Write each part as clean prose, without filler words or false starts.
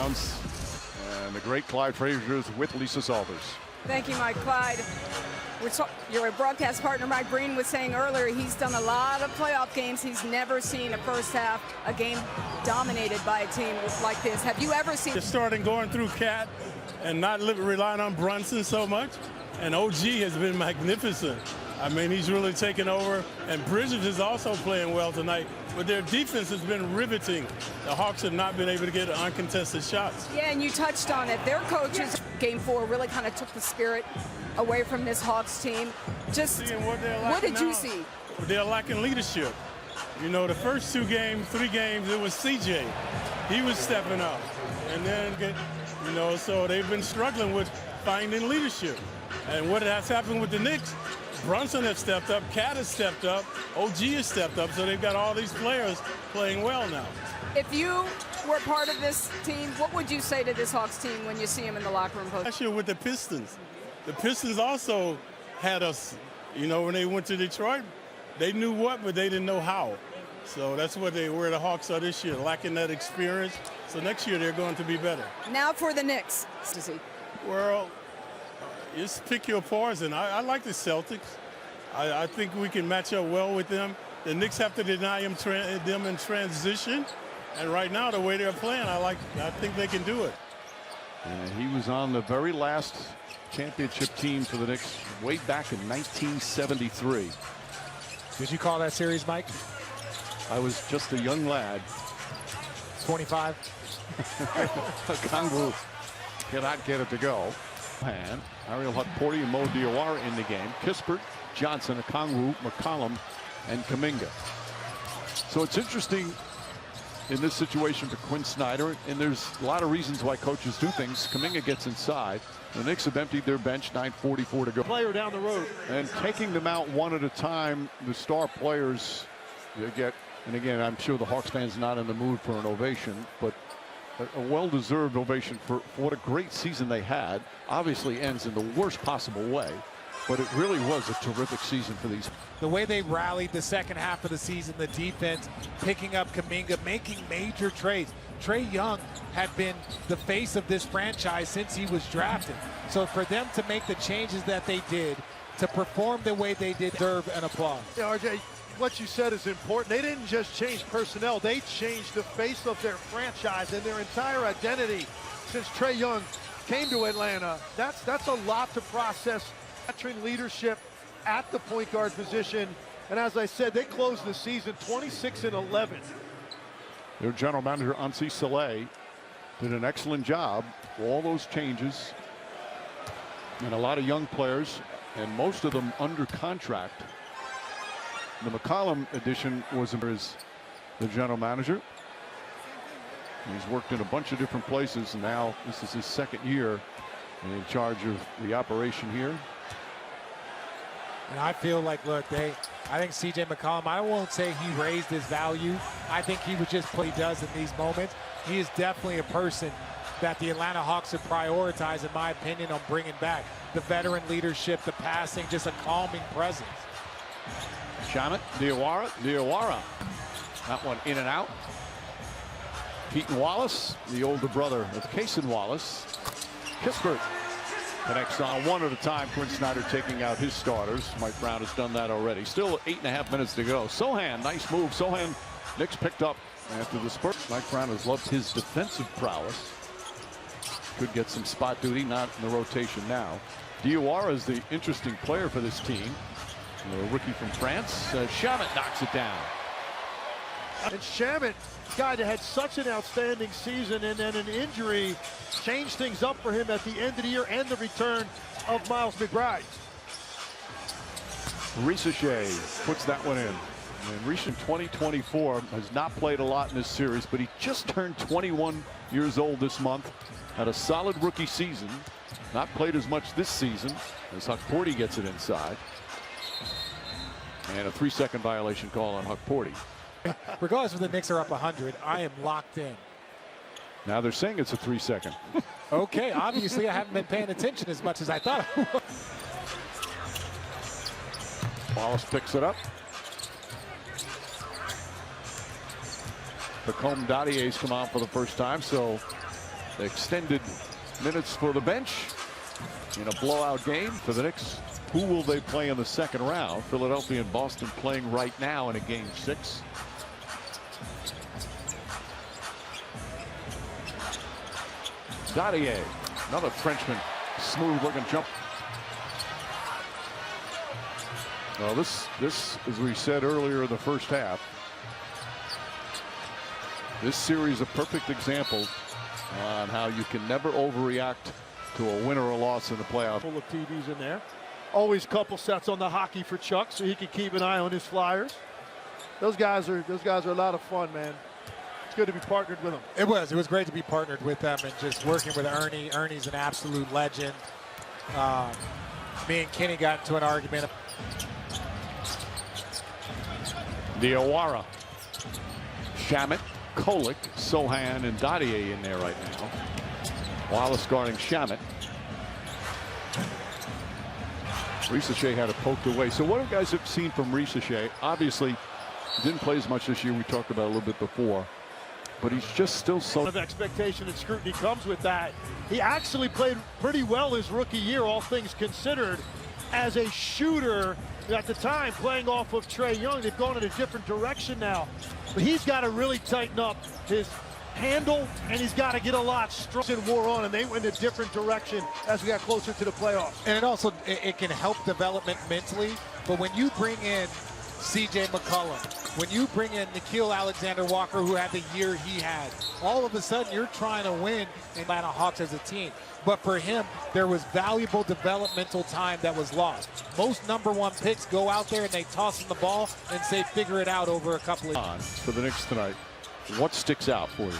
Browns. And the great Clyde Frazier's with Lisa Salters. Thank you, Mike. Clyde. Your broadcast partner, Mike Breen, was saying earlier he's done a lot of playoff games. He's never seen a first half, a game dominated by a team like this. Have you ever seen? Just starting going through Cat and not relying on Brunson so much. And OG has been magnificent. I mean, he's really taken over. And Bridges is also playing well tonight. But their defense has been riveting. The Hawks have not been able to get uncontested shots. Yeah, and you touched on it. Their coaches, Game 4, really kind of took the spirit away from this Hawks team. Just what did you see? They're lacking leadership. You know, the first 3 games, it was CJ. He was stepping up. And then, you know, so they've been struggling with finding leadership. And what has happened with the Knicks, Brunson has stepped up, Cat has stepped up, OG has stepped up, so they've got all these players playing well now. If you were part of this team, what would you say to this Hawks team when you see them in the locker room post? Last year with the Pistons also had us, you know, when they went to Detroit, they knew what, but they didn't know how. So that's where the Hawks are this year, lacking that experience. So next year they're going to be better. Now for the Knicks. Well, just pick your poison. I like the Celtics. I think we can match up well with them. The Knicks have to deny them in transition. And right now, the way they're playing, I think they can do it. And he was on the very last championship team for the Knicks way back in 1973. Did you call that series, Mike? I was just a young lad. 25. Congo cannot get it to go. And Ariel Hutporty and Mo Diawara in the game. Kispert, Johnson, Okongwu, McCollum, and Kuminga. So it's interesting in this situation for Quinn Snyder, and there's a lot of reasons why coaches do things. Kuminga gets inside. The Knicks have emptied their bench, 9:44 to go. Player down the road. And taking them out one at a time, the star players you get, and again, I'm sure the Hawks fans not in the mood for an ovation, but a well-deserved ovation for what a great season they had. Obviously ends in the worst possible way, but it really was a terrific season for these. The way they rallied the second half of the season, the defense, picking up Kuminga, making major trades. Trae Young had been the face of this franchise since he was drafted. So for them to make the changes that they did, to perform the way they did, deserve an applause. Yeah, RJ, what you said is important. They didn't just change personnel, they changed the face of their franchise and their entire identity since Trae Young came to Atlanta. That's a lot to process. Veteran leadership at the point guard position, and as I said, they closed the season 26-11. Their general manager Ansi Saleh did an excellent job. All those changes and a lot of young players, and most of them under contract. The McCollum addition was the general manager. He's worked in a bunch of different places, and now this is his second year in charge of the operation here. And I feel like, look, I think C.J. McCollum, I won't say he raised his value. I think he was just what he does in these moments. He is definitely a person that the Atlanta Hawks have prioritized, in my opinion, on bringing back. The veteran leadership, the passing, just a calming presence. Shamet, Diawara. That one in and out. Keaton Wallace, the older brother of Cason Wallace. Kispert connects on one at a time. Quinn Snyder taking out his starters. Mike Brown has done that already. Still 8.5 minutes to go. Sohan, nice move. Sohan, Knicks picked up after the Spurs. Mike Brown has loved his defensive prowess. Could get some spot duty, not in the rotation now. Diawara is the interesting player for this team. The rookie from France. Shamet knocks it down. And Shamet, guy that had such an outstanding season, and then an injury changed things up for him at the end of the year, and the return of Miles McBride. Risache puts that one in. And Risache in 2024 has not played a lot in this series, but he just turned 21 years old this month. Had a solid rookie season. Not played as much this season as Hutporty gets it inside. And a 3-second violation call on Hutporty. Regardless if the Knicks are up 100, I am locked in. Now they're saying it's a 3-second. Okay, obviously I haven't been paying attention as much as I thought I would. Wallace picks it up. Pacome Dadier's come on for the first time, so extended minutes for the bench in a blowout game for the Knicks. Who will they play in the second round? Philadelphia and Boston playing right now in a game 6. Dadier, another Frenchman, smooth looking jump. Well, this, as we said earlier in the first half, this series a perfect example on how you can never overreact to a win or a loss in the playoff. Full of TVs in there. Always couple sets on the hockey for Chuck so he can keep an eye on his Flyers. Those guys are a lot of fun, man. It's good to be partnered with them. It was great to be partnered with them and just working with Ernie. Ernie's an absolute legend. Me and Kenny got into an argument. Diawara, Shamet, Kolek, Sohan, and Dadier in there right now. Wallace guarding Shamet. Risacher had it poked away. So what have you guys have seen from Risacher? Obviously, didn't play as much this year. We talked about a little bit before. But he's just still so... of expectation and scrutiny comes with that. He actually played pretty well his rookie year, all things considered, as a shooter at the time, playing off of Trae Young. They've gone in a different direction now. But he's got to really tighten up his handle, and he's got to get a lot stronger. And wore on, and they went in a different direction as we got closer to the playoffs. And it also it can help development mentally. But when you bring in C.J. McCollum, when you bring in Nickeil Alexander-Walker, who had the year he had, all of a sudden you're trying to win in Atlanta Hawks as a team. But for him, there was valuable developmental time that was lost. Most #1 picks go out there and they toss him the ball and say, figure it out over a couple of... For the Knicks tonight, what sticks out for you?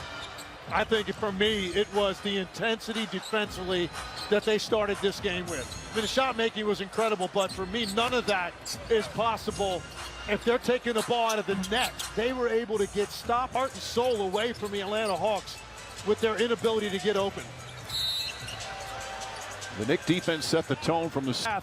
I think for me, it was the intensity defensively that they started this game with. I mean, the shot making was incredible, but for me, none of that is possible if they're taking the ball out of the net. They were able to get heart and soul away from the Atlanta Hawks with their inability to get open. The Knicks defense set the tone from the...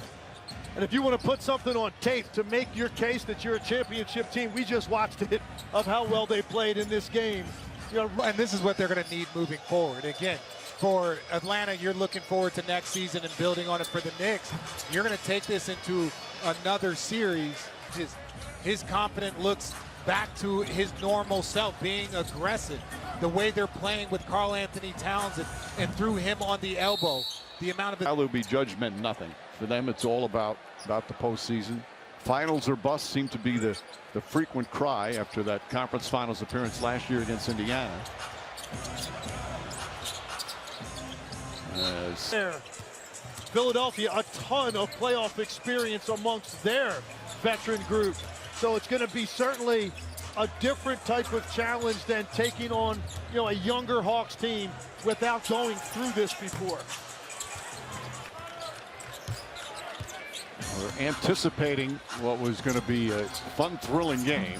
And if you want to put something on tape to make your case that you're a championship team, we just watched it of how well they played in this game. You know, and this is what they're going to need moving forward. Again, for Atlanta, you're looking forward to next season and building on it. For the Knicks, you're going to take this into another series. His confidence looks back to his normal self, being aggressive. The way they're playing with Karl Anthony Towns and through him on the elbow. The amount of it. Will be judged meant nothing. For them, it's all about the postseason. Finals or bust seem to be the frequent cry after that conference finals appearance last year against Indiana. Philadelphia, a ton of playoff experience amongst their veteran group. So it's going to be certainly a different type of challenge than taking on, a younger Hawks team without going through this before. We're anticipating what was going to be a fun, thrilling game.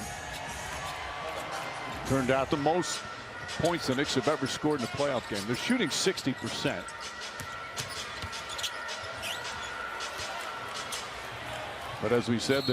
Turned out the most points the Knicks have ever scored in a playoff game. They're shooting 60%. But as we said,